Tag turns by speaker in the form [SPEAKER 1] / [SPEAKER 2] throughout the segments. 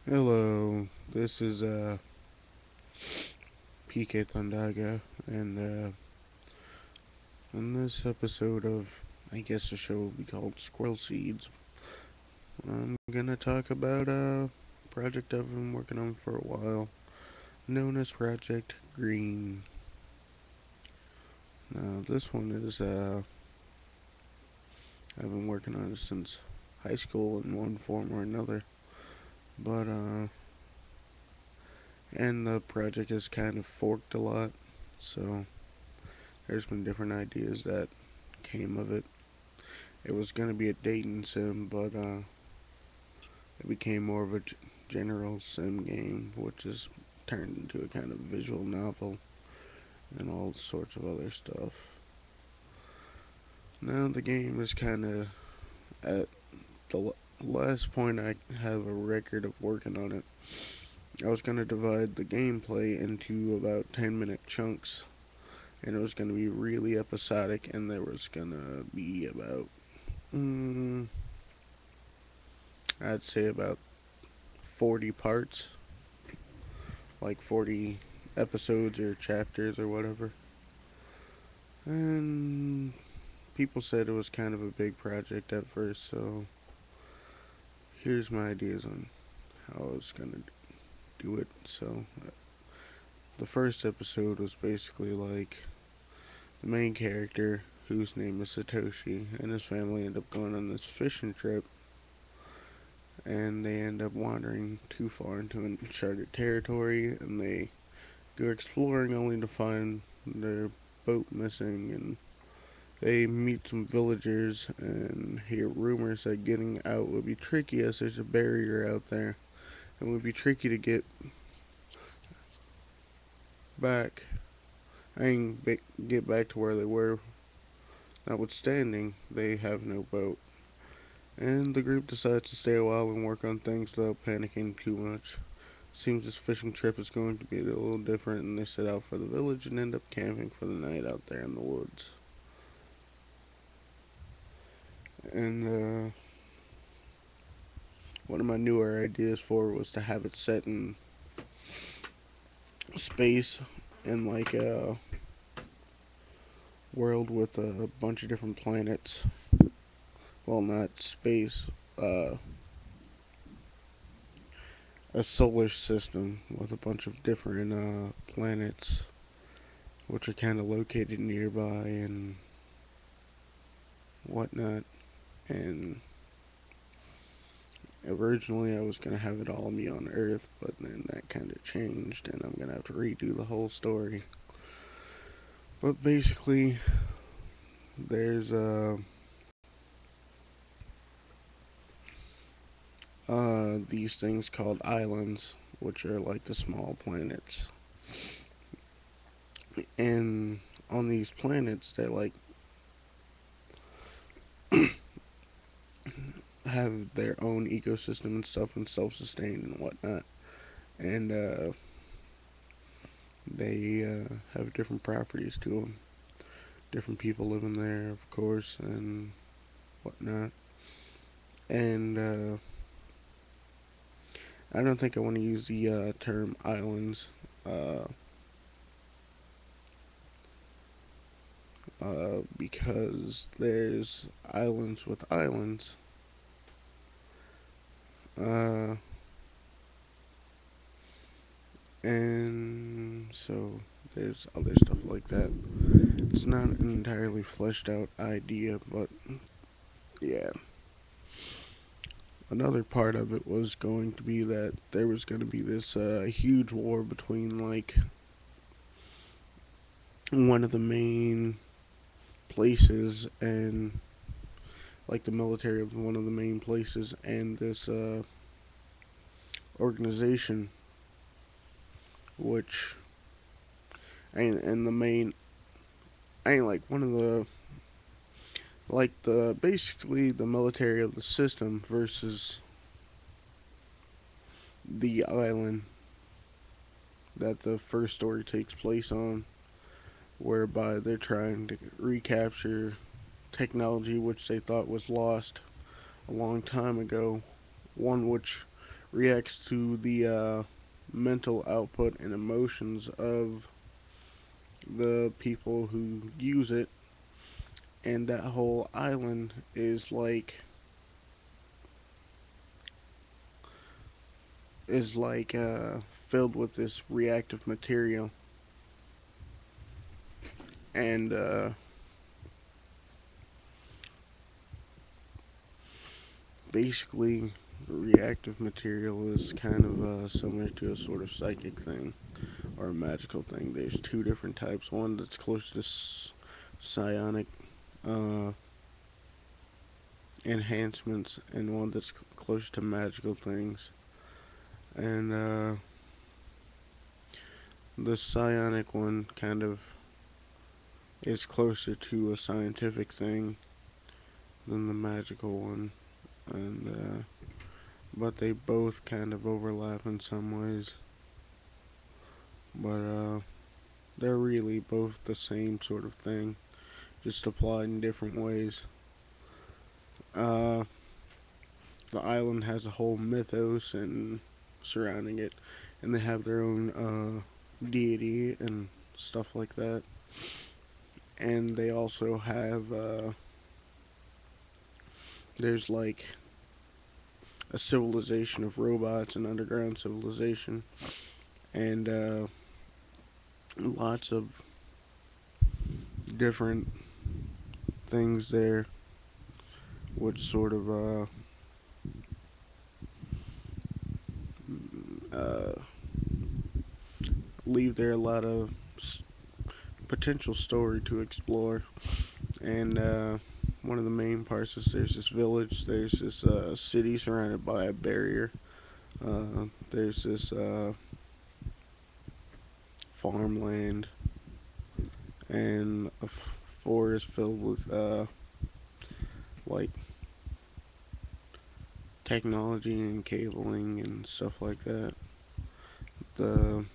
[SPEAKER 1] Hello, this is pkthundaga, and in this episode of, I guess the show will be called Squirrel Seeds, I'm gonna talk about a project I've been working on for a while, known as Project Green. Now, this one is, I've been working on it since high school in one form or another, but, and the project has kind of forked a lot, so there's been different ideas that came of it. It was going to be a dating sim, but it became more of a general sim game, which is turned into a kind of visual novel and all sorts of other stuff. Now the game is kind of at the last point I have a record of working on it. I was going to divide the gameplay into about 10-minute chunks, and it was going to be really episodic, and there was going to be about, I'd say about 40 parts, like 40 episodes or chapters or whatever. And people said it was kind of a big project at first, so here's my ideas on how I was going to do it. So, the first episode was basically like the main character, whose name is Satoshi, and his family end up going on this fishing trip, and they end up wandering too far into uncharted territory, and they go exploring only to find their boat missing, and they meet some villagers and hear rumors that getting out would be tricky as there's a barrier out there. It would be tricky to get back and get back to where they were. Notwithstanding, they have no boat. And the group decides to stay a while and work on things without panicking too much. Seems this fishing trip is going to be a little different, and they set out for the village and end up camping for the night out there in the woods. And one of my newer ideas for it was to have it set in space in like a world with a bunch of different planets. Well, not space, a solar system with a bunch of different planets, which are kind of located nearby and whatnot. And originally, I was gonna have it all be on Earth, but then that kind of changed, and I'm gonna have to redo the whole story. But basically, there's these things called islands, which are like the small planets. And on these planets, they like have their own ecosystem and stuff, and self-sustained and whatnot. And they have different properties to them. Different people living there, of course, and whatnot. And I don't think I want to use the term islands. Uh, because there's islands with islands. Uh, and so there's other stuff like that. It's not an entirely fleshed out idea, but yeah. Another part of it was going to be that there was going to be this huge war between like one of the main places and like the military of one of the main places and this organization, which ain't and the main ain't like one of the like the basically the military of the system versus the island that the first story takes place on, whereby they're trying to recapture technology which they thought was lost a long time ago, one which reacts to the mental output and emotions of the people who use it, and that whole island is filled with this reactive material, and basically reactive material is kind of similar to a sort of psychic thing or a magical thing. There's two different types. One that's close to psionic uh, enhancements, and one that's close to magical things. And the psionic one kind of is closer to a scientific thing than the magical one, and but they both kind of overlap in some ways. But they're really both the same sort of thing, just applied in different ways. Uh, the island has a whole mythos and surrounding it, and they have their own deity and stuff like that. And they also have there's like a civilization of robots, an underground civilization, and lots of different things there, which sort of uh, leave there a lot of potential story to explore. And one of the main parts is there's this village, there's this city surrounded by a barrier, there's this farmland, and a forest filled with like technology and cabling and stuff like that. The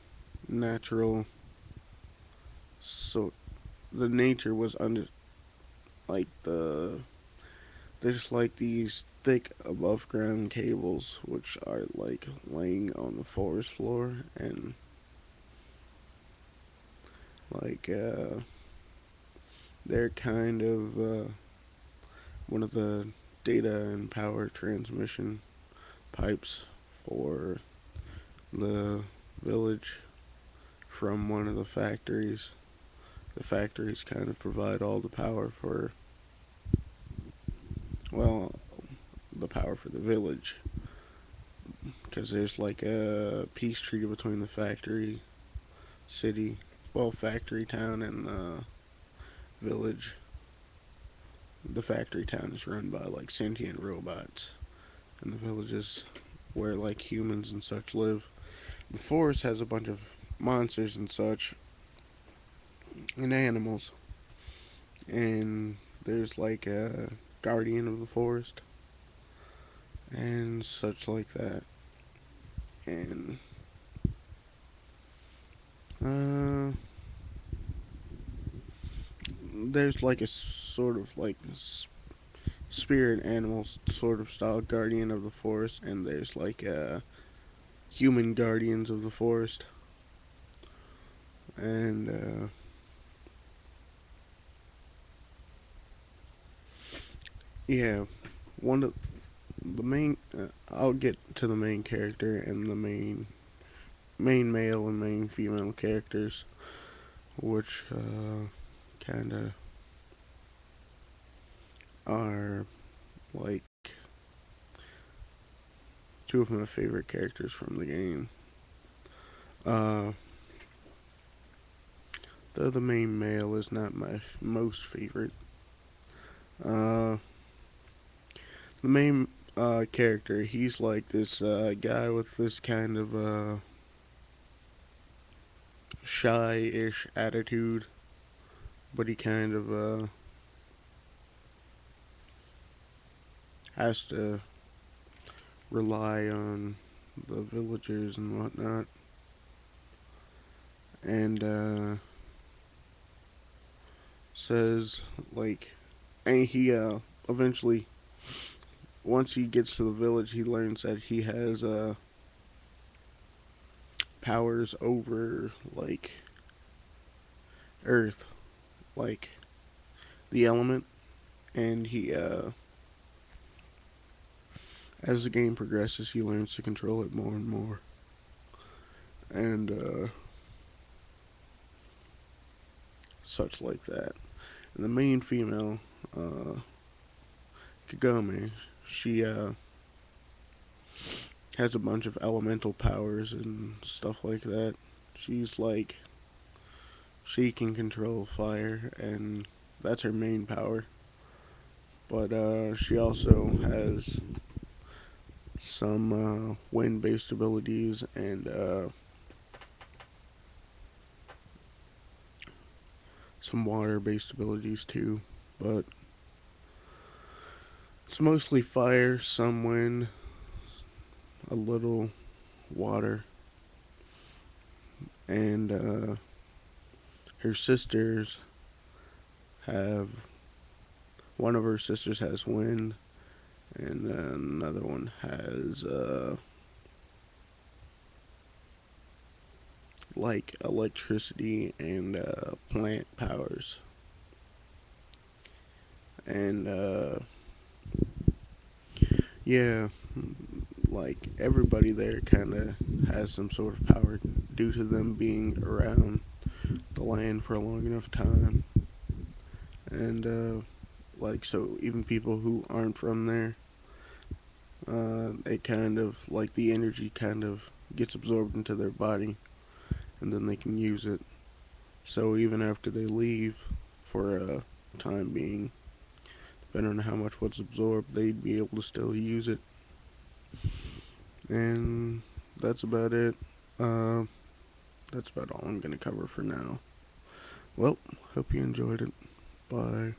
[SPEAKER 1] natural, so the nature was under like there's like these thick above ground cables which are like laying on the forest floor, and like they're kind of one of the data and power transmission pipes for the village from one of the factories. The factories kind of provide all the power for, well, the power for the village, because there's like a peace treaty between the factory city, well, factory town, and the village. The factory town is run by like sentient robots, and the village is where like humans and such live. The forest has a bunch of monsters and such, and animals, and there's like a guardian of the forest and such like that. And uh, there's like a sort of like spirit animal sort of style guardian of the forest, and there's like human guardians of the forest. And yeah, one of the main. I'll get to the main character and the main male and main female characters, which kind of are like two of my favorite characters from the game. Uh, though the main male is not my most favorite. Uh, the main character, he's like this guy with this kind of shy-ish attitude, but he kind of has to rely on the villagers and whatnot, and says like, and he eventually once he gets to the village, he learns that he has powers over like Earth, like the element, and he as the game progresses, he learns to control it more and more, and such like that. And the main female, Kagome, she has a bunch of elemental powers and stuff like that. She's like she can control fire, and that's her main power. But she also has some wind-based abilities and some water-based abilities too. But it's mostly fire, some wind, a little water, and her sisters have one of her sisters has wind, and another one has like electricity and plant powers. And yeah, like everybody there kind of has some sort of power due to them being around the land for a long enough time. And like so, even people who aren't from there, it kind of like the energy kind of gets absorbed into their body, and then they can use it. So even after they leave for a time being, depending on how much was absorbed, they'd be able to still use it. And that's about it. Uh, that's about all I'm going to cover for now. Well, hope you enjoyed it. Bye.